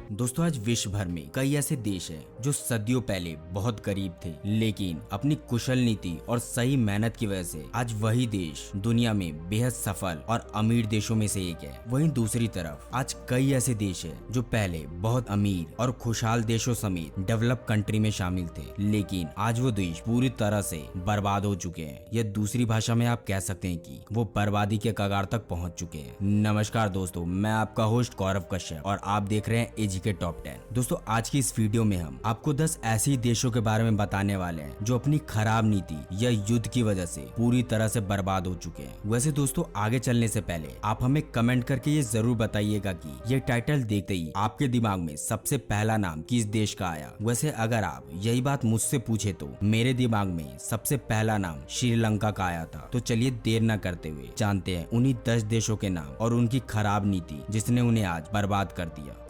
दोस्तों आज विश्व भर में कई ऐसे देश हैं जो सदियों पहले बहुत गरीब थे, लेकिन अपनी कुशल नीति और सही मेहनत की वजह से आज वही देश दुनिया में बेहद सफल और अमीर देशों में से एक है। वहीं दूसरी तरफ आज कई ऐसे देश हैं जो पहले बहुत अमीर और खुशहाल देशों समेत डेवलप कंट्री में शामिल थे, लेकिन आज वो देश पूरी तरह से बर्बाद हो चुके हैं, या दूसरी भाषा में आप कह सकते हैं कि वो बर्बादी के कगार तक पहुंच चुके हैं। नमस्कार दोस्तों, मैं आपका होस्ट गौरव कश्यप और आप देख रहे हैं एजी के टॉप 10। दोस्तों आज की इस वीडियो में हम आपको 10 ऐसे देशों के बारे में बताने वाले हैं जो अपनी खराब नीति या युद्ध की वजह से पूरी तरह से बर्बाद हो चुके हैं। वैसे दोस्तों आगे चलने से पहले आप हमें कमेंट करके ये जरूर बताइएगा कि ये टाइटल देखते ही आपके दिमाग में सबसे पहला नाम किस देश का आया। वैसे अगर आप यही बात मुझसे पूछे तो मेरे दिमाग में सबसे पहला नाम श्रीलंका का आया था। तो चलिए देर न करते हुए जानते हैं उन्हीं 10 देशों के नाम और उनकी खराब नीति जिसने उन्हें आज बर्बाद कर दिया।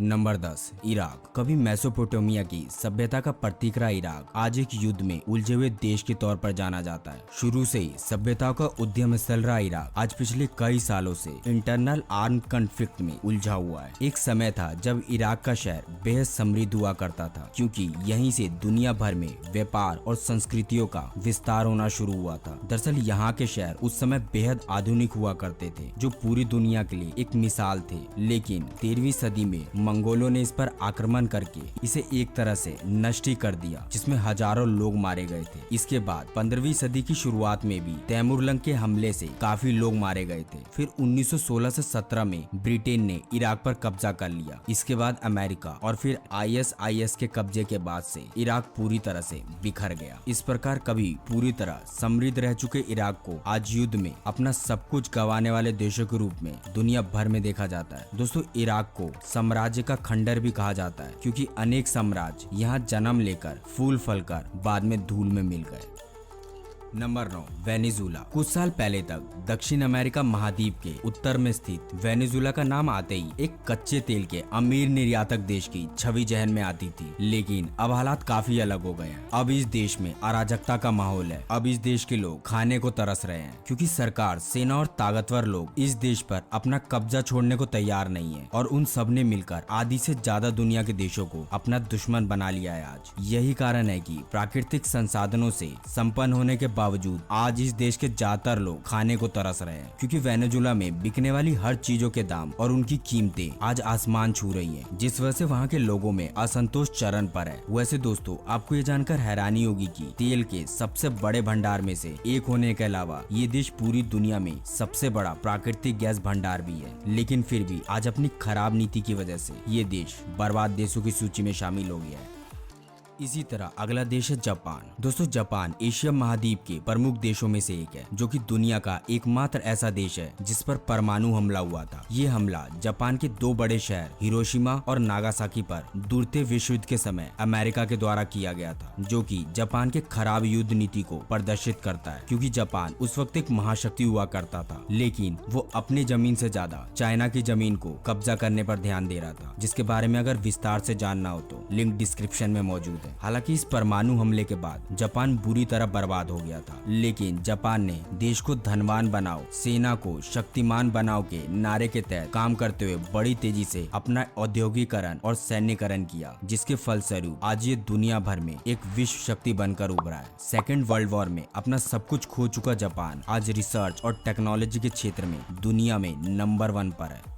Number 10 Iraq. कभी मेसोपोटामिया की सभ्यता का प्रतीक रहा इराक आज एक युद्ध में उलझे हुए देश के तौर पर जाना जाता है। शुरू से ही सभ्यताओं का उद्यम स्थल रहा इराक आज पिछले कई सालों से इंटरनल आर्म कॉन्फ्लिक्ट में उलझा हुआ है। एक समय था जब इराक का शहर बेहद समृद्ध हुआ करता था, क्योंकि यहीं से दुनिया भर में व्यापार और संस्कृतियों का विस्तार होना शुरू हुआ था। दरअसल यहाँ के शहर उस समय बेहद आधुनिक हुआ करते थे, जो पूरी दुनिया के लिए एक मिसाल थे। लेकिन 13वीं सदी में मंगोलों ने इस पर आक्रमण करके इसे एक तरह से नष्ट ही कर दिया, जिसमें हजारों लोग मारे गए थे। इसके बाद 15वीं सदी की शुरुआत में भी तैमूरलंग के हमले से काफी लोग मारे गए थे। फिर 1916 से 17 में ब्रिटेन ने इराक पर कब्जा कर लिया। इसके बाद अमेरिका और फिर ISIS के कब्जे के बाद से इराक पूरी तरह से बिखर गया। इस प्रकार कभी पूरी तरह समृद्ध रह चुके इराक को आज युद्ध में अपना सब कुछ गंवाने वाले देशों के रूप में दुनिया भर में देखा जाता है। दोस्तों इराक को साम्राज्य का खंडर भी कहा जाता है, क्योंकि अनेक साम्राज्य यहाँ जन्म लेकर फूल फलकर बाद में धूल में मिल गए। Number 9 Venezuela. कुछ साल पहले तक दक्षिण अमेरिका महाद्वीप के उत्तर में स्थित वेनेजुला का नाम आते ही एक कच्चे तेल के अमीर निर्यातक देश की छवि जहन में आती थी, लेकिन अब हालात काफी अलग हो गए हैं। अब इस देश में अराजकता का माहौल है। अब इस देश के लोग खाने को तरस रहे हैं, क्योंकि सरकार, सेना और ताकतवर लोग इस देश पर अपना कब्जा छोड़ने को तैयार नहीं है, और उन सब ने मिलकर आधी से ज्यादा दुनिया के देशों को अपना दुश्मन बना लिया है। आज यही कारण है कि प्राकृतिक संसाधनों से संपन्न होने के बावजूद आज इस देश के ज्यादातर लोग खाने को तरस रहे हैं, क्योंकि वेनेजुला में बिकने वाली हर चीजों के दाम और उनकी कीमतें आज आसमान छू रही हैं, जिस वजह से वहाँ के लोगों में असंतोष चरम पर है। वैसे दोस्तों आपको ये जानकर हैरानी होगी कि तेल के सबसे बड़े भंडार में से एक होने के अलावा ये देश पूरी दुनिया में सबसे बड़ा प्राकृतिक गैस भंडार भी है, लेकिन फिर भी आज अपनी खराब नीति की वजह से ये देश बर्बाद देशों की सूची में शामिल हो गया है। इसी तरह अगला देश है जापान। दोस्तों जापान एशिया महाद्वीप के प्रमुख देशों में से एक है, जो कि दुनिया का एकमात्र ऐसा देश है जिस पर परमाणु हमला हुआ था। ये हमला जापान के 2 बड़े शहर हिरोशिमा और नागासाकी पर दूसरे विश्व युद्ध के समय अमेरिका के द्वारा किया गया था, जो कि जापान के खराब युद्ध नीति को प्रदर्शित करता है। क्योंकि जापान उस वक्त एक महाशक्ति हुआ करता था, लेकिन वो अपनी जमीन से ज्यादा चाइना की जमीन को कब्जा करने पर ध्यान दे रहा था, जिसके बारे में अगर विस्तार से जानना हो तो लिंक डिस्क्रिप्शन में मौजूद है। हालांकि इस परमाणु हमले के बाद जापान बुरी तरह बर्बाद हो गया था, लेकिन जापान ने देश को धनवान बनाओ, सेना को शक्तिमान बनाओ के नारे के तहत काम करते हुए बड़ी तेजी से अपना औद्योगिकरण और सैन्यकरण किया, जिसके फलस्वरूप आज ये दुनिया भर में एक विश्व शक्ति बनकर उभरा है। सेकेंड वर्ल्ड वॉर में अपना सब कुछ खो चुका जापान आज रिसर्च और टेक्नोलॉजी के क्षेत्र में दुनिया में नंबर 1 पर है।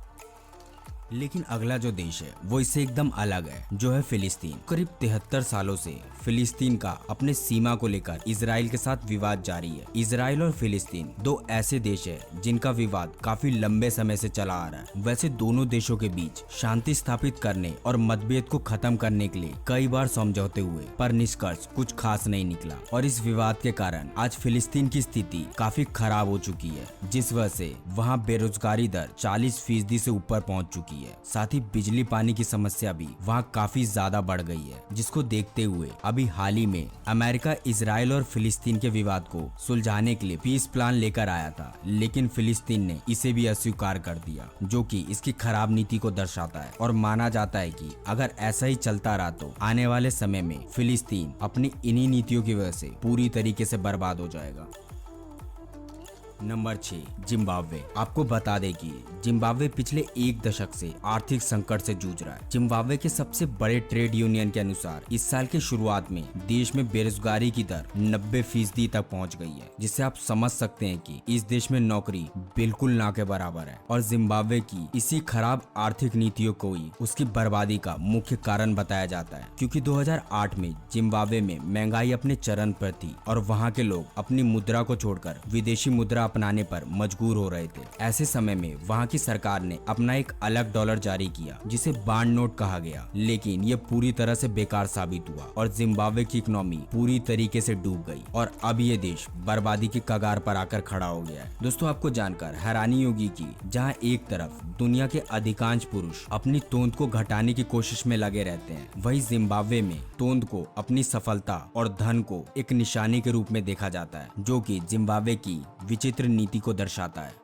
लेकिन अगला जो देश है वो इससे एकदम अलग है, जो है फिलिस्तीन। करीब 73 सालों से फिलिस्तीन का अपने सीमा को लेकर इजराइल के साथ विवाद जारी है। इजराइल और फिलिस्तीन 2 ऐसे देश है जिनका विवाद काफी लंबे समय से चला आ रहा है। वैसे दोनों देशों के बीच शांति स्थापित करने और मतभेद को खत्म करने के लिए कई बार समझौते हुए, पर निष्कर्ष कुछ खास नहीं निकला, और इस विवाद के कारण आज फिलिस्तीन की स्थिति काफी खराब हो चुकी है, जिस वजह से वहाँ बेरोजगारी दर 40% से ऊपर पहुँच चुकी है। साथ ही बिजली पानी की समस्या भी वहाँ काफी ज्यादा बढ़ गई है, जिसको देखते हुए अभी हाल ही में अमेरिका इजराइल और फिलिस्तीन के विवाद को सुलझाने के लिए पीस प्लान लेकर आया था, लेकिन फिलिस्तीन ने इसे भी अस्वीकार कर दिया, जो कि इसकी खराब नीति को दर्शाता है। और माना जाता है कि अगर ऐसा ही चलता रहा तो आने वाले समय में फिलिस्तीन अपनी इन्हीं नीतियों की वजह से पूरी तरीके से बर्बाद हो जाएगा। Number 6, Zimbabwe. आपको बता दें कि जिम्बाब्वे पिछले एक दशक से आर्थिक संकट से जूझ रहा है। जिम्बाब्वे के सबसे बड़े ट्रेड यूनियन के अनुसार इस साल के शुरुआत में देश में बेरोजगारी की दर 90% तक पहुंच गई है, जिससे आप समझ सकते हैं कि इस देश में नौकरी बिल्कुल ना के बराबर है। और जिम्बाब्वे की इसी खराब आर्थिक नीतियों को ही उसकी बर्बादी का मुख्य कारण बताया जाता है, क्योंकि 2008 में जिम्बाब्वे में महंगाई अपने चरम पर थी और वहाँ के लोग अपनी मुद्रा को छोड़कर विदेशी मुद्रा अपनाने पर मजबूर हो रहे थे। ऐसे समय में वहाँ की सरकार ने अपना एक अलग डॉलर जारी किया, जिसे बांड नोट कहा गया, लेकिन ये पूरी तरह से बेकार साबित हुआ और जिम्बाब्वे की इकोनॉमी पूरी तरीके से डूब गई और अब ये देश बर्बादी की कगार पर आकर खड़ा हो गया है। दोस्तों, आपको जानकर हैरानी होगी कि जहाँ एक तरफ दुनिया के अधिकांश पुरुष अपनी तोंद को घटाने की कोशिश में लगे रहते हैं, वहीं जिम्बाब्वे में तोंद को अपनी सफलता और धन को एक निशानी के रूप में देखा जाता है, जो कि जिम्बाब्वे की विचित्र नीति को दर्शाता है।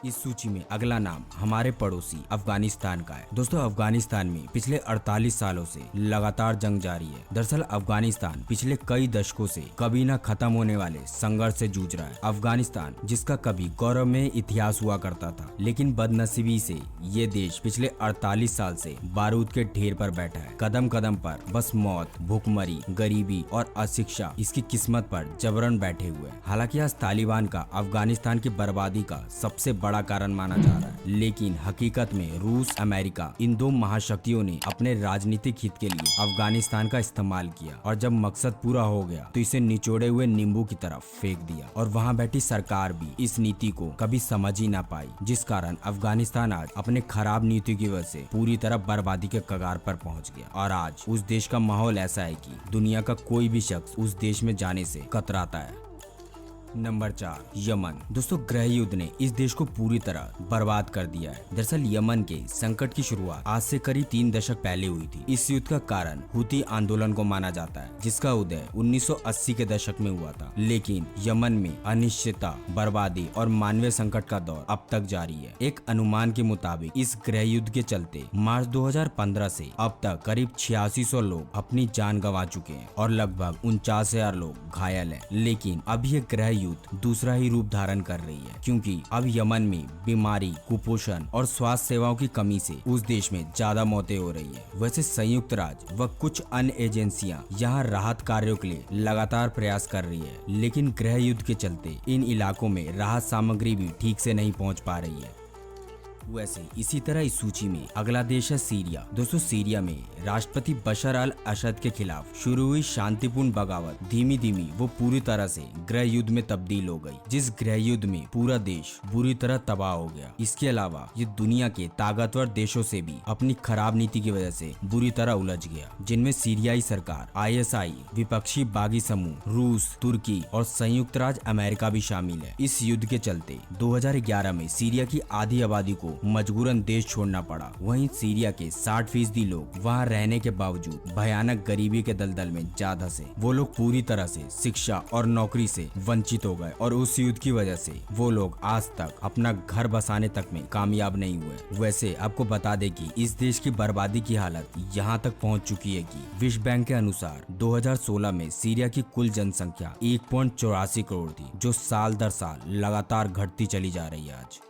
इस सूची में अगला नाम हमारे पड़ोसी अफगानिस्तान का है। दोस्तों, अफगानिस्तान में पिछले 48 सालों से लगातार जंग जारी है। दरअसल अफगानिस्तान पिछले कई दशकों से कभी न खत्म होने वाले संघर्ष से जूझ रहा है। अफगानिस्तान जिसका कभी गौरवमय इतिहास हुआ करता था, लेकिन बदनसीबी से ये देश पिछले 48 साल से बारूद के ढेर पर बैठा है। कदम कदम पर बस मौत, भूखमरी, गरीबी और अशिक्षा इसकी किस्मत पर जबरन बैठे हुए हैं। हालांकि आज तालिबान का अफगानिस्तान की बर्बादी का सबसे बड़ा कारण माना जा रहा है, लेकिन हकीकत में रूस, अमेरिका, इन दो महाशक्तियों ने अपने राजनीतिक हित के लिए अफगानिस्तान का इस्तेमाल किया और जब मकसद पूरा हो गया तो इसे निचोड़े हुए नींबू की तरफ फेंक दिया। और वहाँ बैठी सरकार भी इस नीति को कभी समझ ही ना पाई, जिस कारण अफगानिस्तान आज अपने खराब नीति की वजह से पूरी तरह बर्बादी के कगार पर पहुँच गया। और आज उस देश का माहौल ऐसा है कि दुनिया का कोई भी शख्स उस देश में जाने से कतराता है। Number 4, Yemen. दोस्तों, गृह युद्ध ने इस देश को पूरी तरह बर्बाद कर दिया है। दरअसल यमन के संकट की शुरुआत आज से करीब 3 दशक पहले हुई थी। इस युद्ध का कारण हुती आंदोलन को माना जाता है, जिसका उदय 1980 के दशक में हुआ था। लेकिन यमन में अनिश्चितता, बर्बादी और मानवीय संकट का दौर अब तक जारी है। एक अनुमान के मुताबिक इस गृह युद्ध के चलते मार्च 2015 से अब तक करीब 8600 लोग अपनी जान गंवा चुके हैं और लगभग 49,000 लोग घायल हैं। लेकिन अब ये गृह युद्ध दूसरा ही रूप धारण कर रही है, क्योंकि अब यमन में बीमारी, कुपोषण और स्वास्थ्य सेवाओं की कमी से उस देश में ज्यादा मौतें हो रही है। वैसे संयुक्त राज्य व कुछ अन्य एजेंसियां यहाँ राहत कार्यों के लिए लगातार प्रयास कर रही है, लेकिन गृह युद्ध के चलते इन इलाकों में राहत सामग्री भी ठीक से नहीं पहुँच पा रही है। वैसे इसी तरह इस सूची में अगला देश है सीरिया। दोस्तों, सीरिया में राष्ट्रपति बशर अल असद के खिलाफ शुरू हुई शांतिपूर्ण बगावत धीमी धीमी वो पूरी तरह से गृह युद्ध में तब्दील हो गई, जिस गृह युद्ध में पूरा देश बुरी तरह तबाह हो गया। इसके अलावा ये दुनिया के ताकतवर देशों से भी अपनी खराब नीति की वजह से बुरी तरह उलझ गया, जिनमें सीरियाई सरकार, ISI, विपक्षी बागी समूह, रूस, तुर्की और संयुक्त राज्य अमेरिका भी शामिल है। इस युद्ध के चलते 2011 में सीरिया की आधी आबादी को मजबूरन देश छोड़ना पड़ा। वहीं सीरिया के 60% लोग वहां रहने के बावजूद भयानक गरीबी के दलदल में जा धंसे। वो लोग पूरी तरह से शिक्षा और नौकरी से वंचित हो गए और उस युद्ध की वजह से वो लोग आज तक अपना घर बसाने तक में कामयाब नहीं हुए। वैसे आपको बता दें कि इस देश की बर्बादी की हालत यहाँ तक पहुँच चुकी है कि विश्व बैंक के अनुसार 2016 में सीरिया की कुल जनसंख्या 1.84 करोड़ थी, जो साल दर साल लगातार घटती चली जा रही है। आज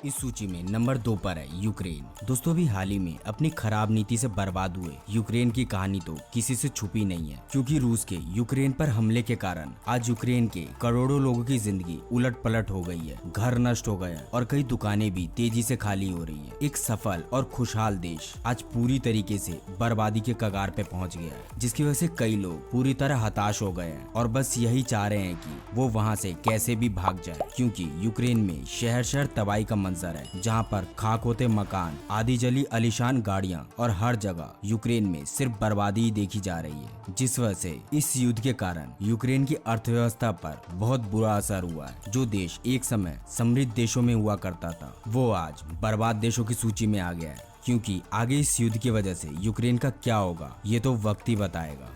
इस सूची में नंबर 2 पर है यूक्रेन। दोस्तों, भी हाल ही में अपनी खराब नीति से बर्बाद हुए यूक्रेन की कहानी तो किसी से छुपी नहीं है, क्योंकि रूस के यूक्रेन पर हमले के कारण आज यूक्रेन के करोड़ों लोगों की जिंदगी उलट पलट हो गई है। घर नष्ट हो गए हैं और कई दुकानें भी तेजी से खाली हो रही है। एक सफल और खुशहाल देश आज पूरी तरीके से बर्बादी के कगार पे पहुंच गया है, जिसकी वजह से कई लोग पूरी तरह हताश हो गए हैं और बस यही चाह रहे हैं कि वो वहाँ से कैसे भी भाग जाए, क्योंकि यूक्रेन में शहर शहर तबाही का मंजर है, जहां पर खाक होते मकान, आधी जली आलीशान गाड़ियां और हर जगह यूक्रेन में सिर्फ बर्बादी ही देखी जा रही है, जिस वजह से इस युद्ध के कारण यूक्रेन की अर्थव्यवस्था पर बहुत बुरा असर हुआ है। जो देश एक समय समृद्ध देशों में हुआ करता था, वो आज बर्बाद देशों की सूची में आ गया है, क्योंकि आगे इस युद्ध की वजह से यूक्रेन का क्या होगा ये तो वक्त ही बताएगा।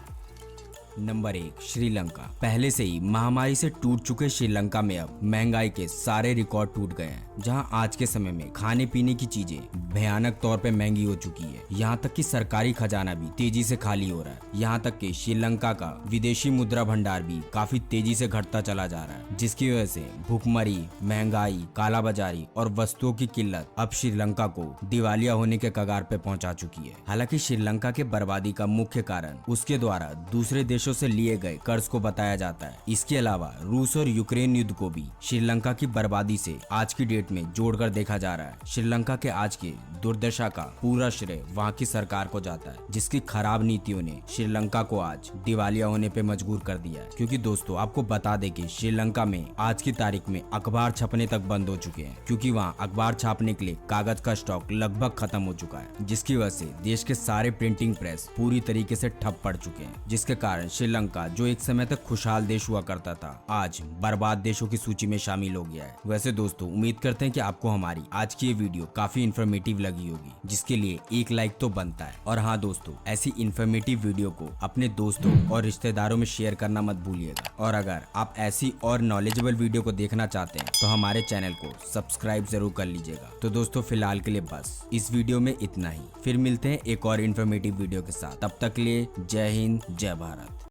नंबर 1, श्रीलंका। पहले से ही महामारी से टूट चुके श्रीलंका में अब महंगाई के सारे रिकॉर्ड टूट गए हैं, जहां आज के समय में खाने पीने की चीजें भयानक तौर पे महंगी हो चुकी है। यहाँ तक कि सरकारी खजाना भी तेजी से खाली हो रहा है। यहाँ तक कि श्रीलंका का विदेशी मुद्रा भंडार भी काफी तेजी से घटता चला जा रहा है, जिसकी वजह से भूखमरी, महंगाई, कालाबाजारी और वस्तुओं की किल्लत अब श्रीलंका को दिवालिया होने के कगार पे पहुंचा चुकी है। हालांकि श्रीलंका के बर्बादी का मुख्य कारण उसके द्वारा दूसरे देशों से लिए गए कर्ज को बताया जाता है। इसके अलावा रूस और यूक्रेन युद्ध को भी श्रीलंका की बर्बादी से आज की डेट में जोड़कर देखा जा रहा है। श्रीलंका के आज के दुर्दशा का पूरा श्रेय वहाँ की सरकार को जाता है, जिसकी खराब नीतियों ने श्रीलंका को आज दिवालिया होने पे मजबूर कर दिया है। क्योंकि दोस्तों आपको बता दें कि श्रीलंका में आज की तारीख में अखबार छपने तक बंद हो चुके हैं, क्योंकि वहाँ अखबार छापने के लिए कागज का स्टॉक लगभग खत्म हो चुका है, जिसकी वजह से देश के सारे प्रिंटिंग प्रेस पूरी तरीके से ठप पड़ चुके हैं, जिसके कारण श्रीलंका जो एक समय तक खुशहाल देश हुआ करता था, आज बर्बाद देशों की सूची में शामिल हो गया है। वैसे दोस्तों उम्मीद करते हैं कि आपको हमारी आज की ये वीडियो काफी इन्फॉर्मेटिव लगी होगी, जिसके लिए एक लाइक तो बनता है। और हाँ दोस्तों, ऐसी इन्फॉर्मेटिव वीडियो को अपने दोस्तों और रिश्तेदारों में शेयर करना मत भूलिएगा। और अगर आप ऐसी और नॉलेजेबल वीडियो को देखना चाहते हैं तो हमारे चैनल को सब्सक्राइब जरूर कर लीजिएगा। तो दोस्तों फिलहाल के लिए बस इस वीडियो में इतना ही। फिर मिलते हैं एक और इन्फॉर्मेटिव वीडियो के साथ। तब तक के लिए जय हिंद, जय भारत।